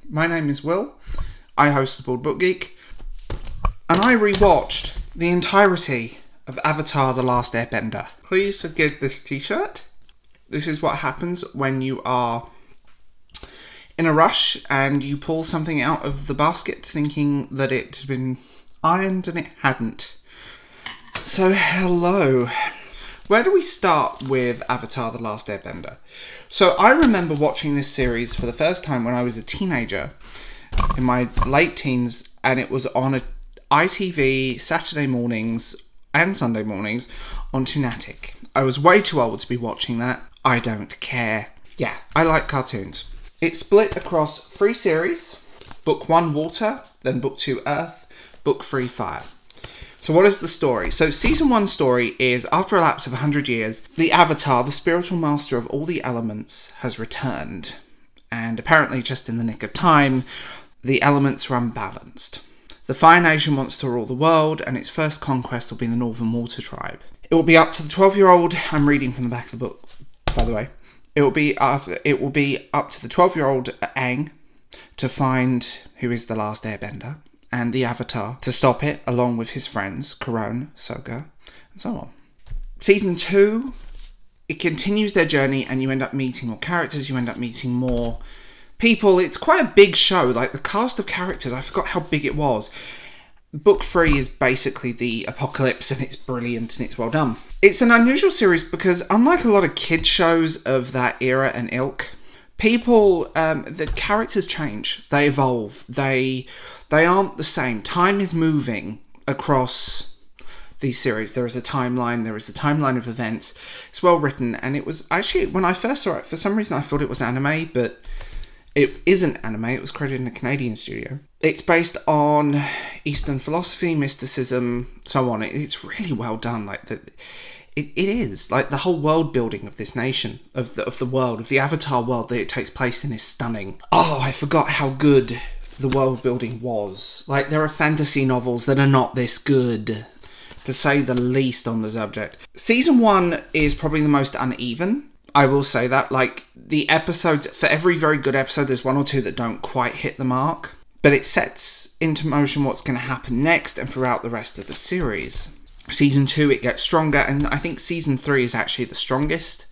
My name is Will, I host the Board Book Geek, and I rewatched the entirety of Avatar: The Last Airbender. Please forgive this t-shirt. This is what happens when you are in a rush and you pull something out of the basket thinking that it had been ironed and it hadn't. So, hello. Where do we start with Avatar: The Last Airbender? So I remember watching this series for the first time when I was a teenager, in my late teens, and it was on ITV Saturday mornings and Sunday mornings on Tunatic. I was way too old to be watching that. I don't care. Yeah, I like cartoons. It's split across 3 series. Book 1, Water, then Book 2, Earth, Book 3, Fire. So what is the story? So Season 1 story is, after a lapse of 100 years, the Avatar, the spiritual master of all the elements, has returned. And apparently just in the nick of time, the elements are unbalanced. The Fire Nation wants to rule the world, and its first conquest will be the Northern Water Tribe. It will be up to the 12-year-old, I'm reading from the back of the book, by the way. It will be up to the 12-year-old Aang to find who is the last Airbender, and the Avatar to stop it, along with his friends, Corone, Sokka, and so on. Season 2, it continues their journey, and you end up meeting more characters, you end up meeting more people. It's quite a big show, like the cast of characters, I forgot how big it was. Book 3 is basically the apocalypse, and it's brilliant and it's well done. It's an unusual series because, unlike a lot of kids shows of that era and ilk, the characters change, they evolve, they aren't the same. Time is moving across these series. There is a timeline of events. It's well written, and it was actually, when I first saw it, for some reason I thought it was anime, but it isn't anime. It was created in a Canadian studio. It's based on Eastern philosophy, mysticism, so on. It's really well done. It is. Like, the whole world building of this nation, of the world, of the Avatar world that it takes place in is stunning. Oh, I forgot how good the world building was. Like, there are fantasy novels that are not this good, to say the least, on the subject. Season 1 is probably the most uneven. I will say that. Like, the episodes, for every very good episode, there's 1 or 2 that don't quite hit the mark. But it sets into motion what's going to happen next and throughout the rest of the series. Season 2, it gets stronger, and I think Season 3 is actually the strongest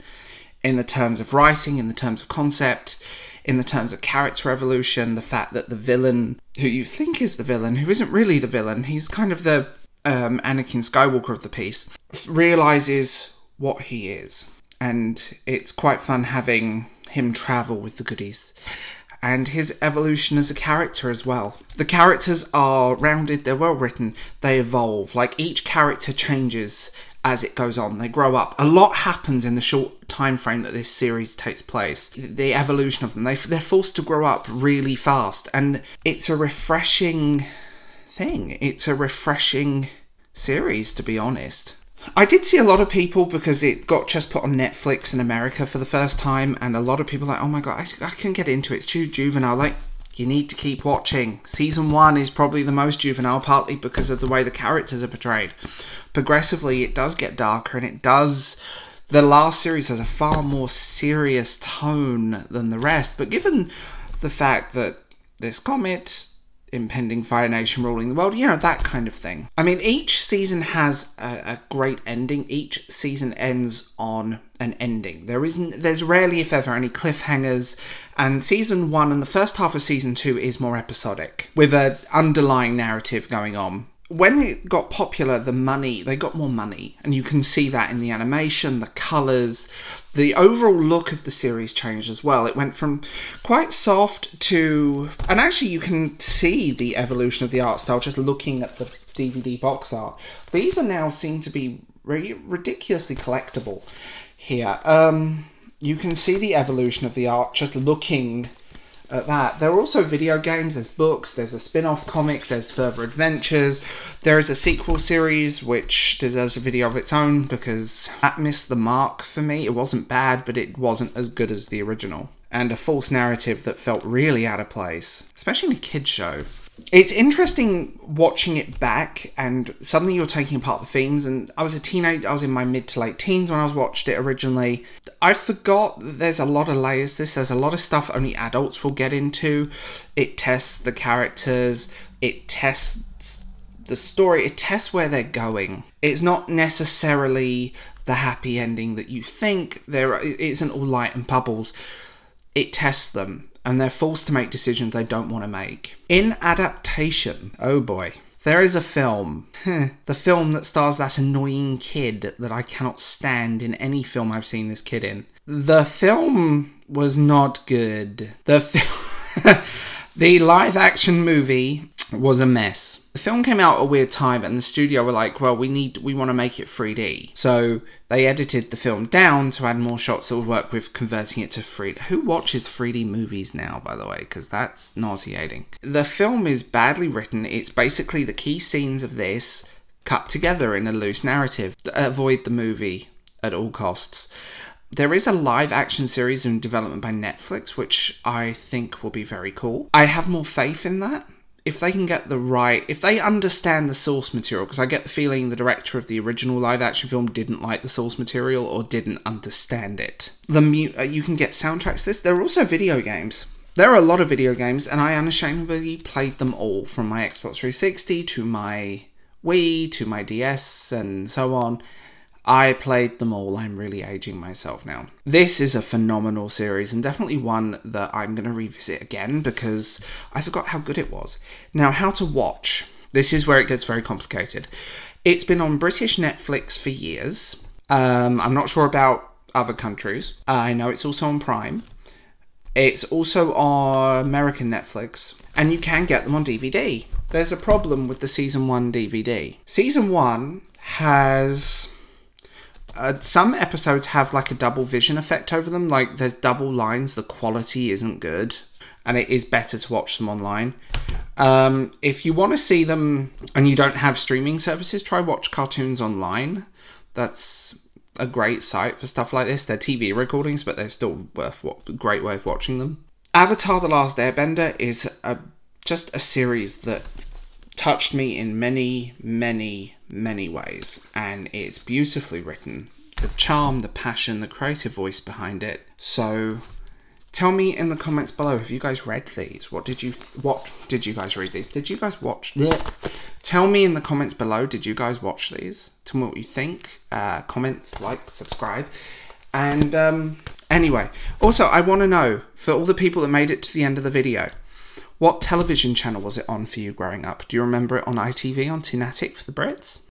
in the terms of writing, in the terms of concept, in the terms of character evolution, the fact that the villain, who you think is the villain, who isn't really the villain, he's kind of the Anakin Skywalker of the piece, realises what he is. And it's quite fun having him travel with the goodies. And his evolution as a character as well. The characters are rounded, they're well written, they evolve. Like, each character changes as it goes on, they grow up. A lot happens in the short time frame that this series takes place. The evolution of them, they're forced to grow up really fast. And it's a refreshing thing. It's a refreshing series, to be honest. I did see a lot of people, because it got just put on Netflix in America for the first time, and a lot of people like, oh my god, I can get into it, it's too juvenile. Like, you need to keep watching. Season 1 is probably the most juvenile, partly because of the way the characters are portrayed. Progressively, it does get darker, and the last series has a far more serious tone than the rest, but given the fact that this comet, impending Fire Nation ruling the world, that kind of thing. I mean, each season has a great ending. Each season ends on an ending. There's rarely, if ever, any cliffhangers, and Season 1 and the first half of Season 2 is more episodic, with an underlying narrative going on. When it got popular, they got more money, and you can see that in the animation, the colours, the overall look of the series changed as well. It went from quite soft to... And actually, you can see the evolution of the art style just looking at the DVD box art. These are now seen to be ridiculously collectible here. You can see the evolution of the art just looking at that. There are also video games, there's books, there's a spin-off comic, there's further adventures. There is a sequel series which deserves a video of its own because that missed the mark for me. It wasn't bad, but it wasn't as good as the original. And a false narrative that felt really out of place, especially in a kids show. It's interesting watching it back, and suddenly you're taking apart the themes. And I was a teenager, I was in my mid to late teens when I watched it originally. I forgot that there's a lot of layers to this. There's a lot of stuff only adults will get into. It tests the characters, it tests the story, it tests where they're going. It's not necessarily the happy ending that you think. It isn't all light and bubbles. It tests them, and they're forced to make decisions they don't want to make. In adaptation, oh boy, there is a film. The film that stars that annoying kid that I cannot stand in any film I've seen this kid in. The film was not good. The live action movie was a mess. The film came out at a weird time, and the studio were like, well, we want to make it 3D. So they edited the film down to add more shots that would work with converting it to 3D. Who watches 3D movies now, by the way? Because that's nauseating. The film is badly written. It's basically the key scenes of this cut together in a loose narrative to avoid the movie at all costs. There is a live action series in development by Netflix, which I think will be very cool. I have more faith in that. If they can get if they understand the source material, because I get the feeling the director of the original live action film didn't like the source material or didn't understand it. You can get soundtracks to this. There are also video games. There are a lot of video games, and I unashamedly played them all, from my Xbox 360 to my Wii to my DS and so on. I played them all. I'm really aging myself now. This is a phenomenal series, and definitely one that I'm going to revisit again because I forgot how good it was. Now, how to watch. This is where it gets very complicated. It's been on British Netflix for years. I'm not sure about other countries. I know it's also on Prime. It's also on American Netflix, and you can get them on DVD. There's a problem with the Season 1 DVD. Season 1 has... some episodes have like a double vision effect over them, like there's double lines, the quality isn't good, and it is better to watch them online. If you want to see them and you don't have streaming services, try Watch Cartoons Online. That's a great site for stuff like this. They're TV recordings, but they're still great way of watching them. Avatar: The Last Airbender is just a series that touched me in many, many, many ways, and it's beautifully written. The charm, the passion, the creative voice behind it. So tell me in the comments below, have you guys read these? What did you guys read these? Did you guys watch them? Tell me in the comments below, did you guys watch these? Tell me what you think. Comments, like, subscribe. And anyway, also I want to know, for all the people that made it to the end of the video, what television channel was it on for you growing up? Do you remember it on ITV, on Tinatic for the Brits?